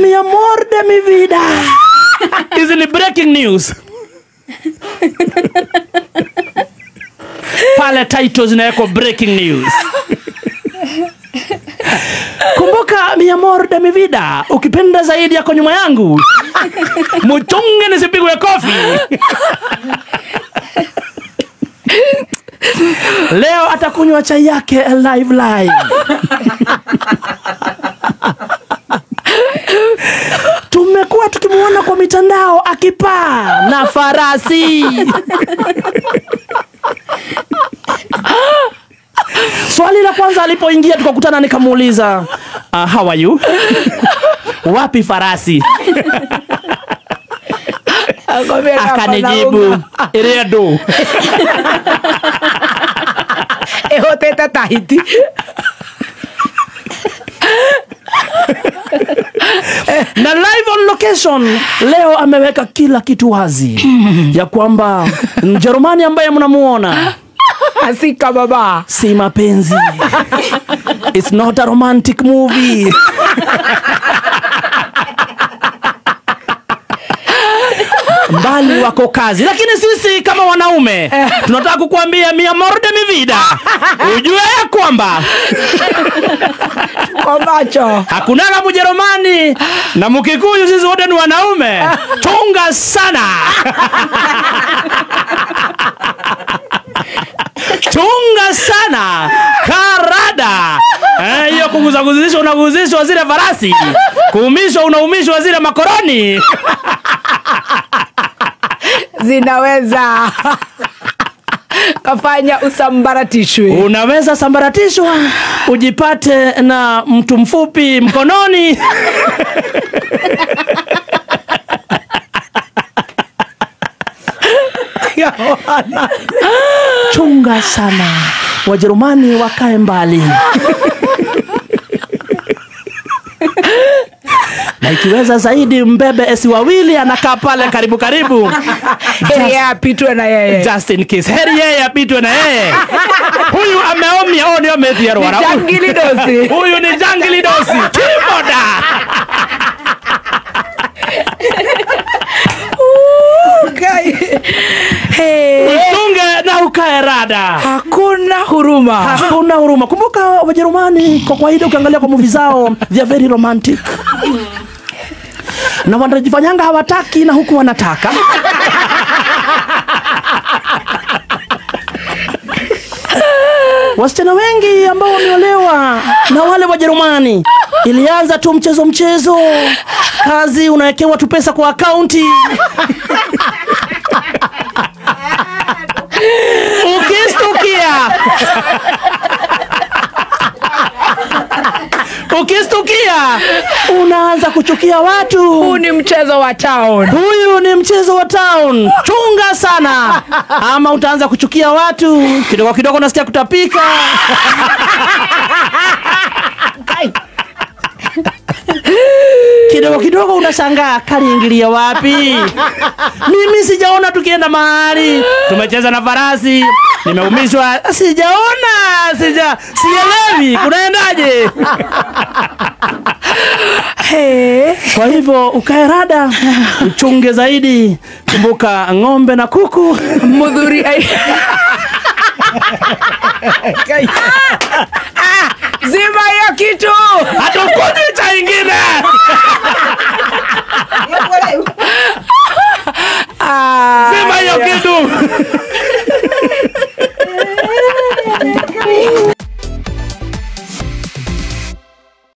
mi amor de mi vida. Hizi ni breaking news. Pale titles zinawekwa breaking news. Kumbuka mi amor de mi vida, ukipenda zaidi yako nyuma yangu. Mchunge nisipigwe kofi. Leo atakunywa chai yake live. Tumekuwa tukimuona kwa mitandao akipaa na farasi. Swali la kwanza alipoingia tukakutana nikamuuliza, how are you? Wapi farasi? Akanijibu, Iredo. Hoteta Tahiti. Na live on location leo ameweka kila kitu wazi ya kwamba Mjerumani ambaye mnamuona Asika baba, si mapenzi. It's not a romantic movie. Mbali wako kazi. Lakini sisi kama wanaume tunataka kukuambia mi amor de mi vida, ujue ya kwamba kwa macho hakuna Mjerumani na Mkikuyu, sisi wote ni wanaume. Chunga sana. Chunga sana. Karada. Hiyo kuguzaguzishwa unaguzishwa zile farasi. Kuumishwa unaumishwa zile makoroni. Zinaweza kafanya usambaratishwe. Unaweza sambaratishwa, ujipate na mtu mfupi mkononi. Chunga sana. Wajerumani wakae mbali. Na ikiweza zaidi mbebe esi wawili anakaa pale karibu. Heri yeye apitwe na yeye. Just in case. Heri yeye apitwe na yeye. Huyu ameomia ndio ametiarwa. Jangili dosi. Huyu ni jangili dosi. Kimoda. Utunge na ukae rada. Hakuna huruma. Hakuna huruma. Kumbuka Wajerumani kwa kawaida ukiangalia kwa movie zao they are very romantic. Na wanajifanyanga hawataki na huku wanataka. Wasichana wengi ambao wameolewa na wale Wajerumani, ilianza tu mchezo. Kazi unawekewa tu pesa kwa akaunti. Ukistukia unaanza kuchukia watu. Huu ni mchezo wa town. Huyu ni mchezo wa town. Chunga sana. Ama utaanza kuchukia watu. Kidogo unasikia kutapika. Kidogo unashangaa kaliingilia wapi? Mimi sijaona tukienda mahali. Tumecheza na farasi. Nimeumishwa. Sijaona. Sielewi. Kunaendaje? Kwa hivyo ukae rada, uchunge zaidi. Kumbuka ng'ombe na kuku Mudhuri zima hiyo kitu. hatukunywi cha ingine. Zima hiyo kitu.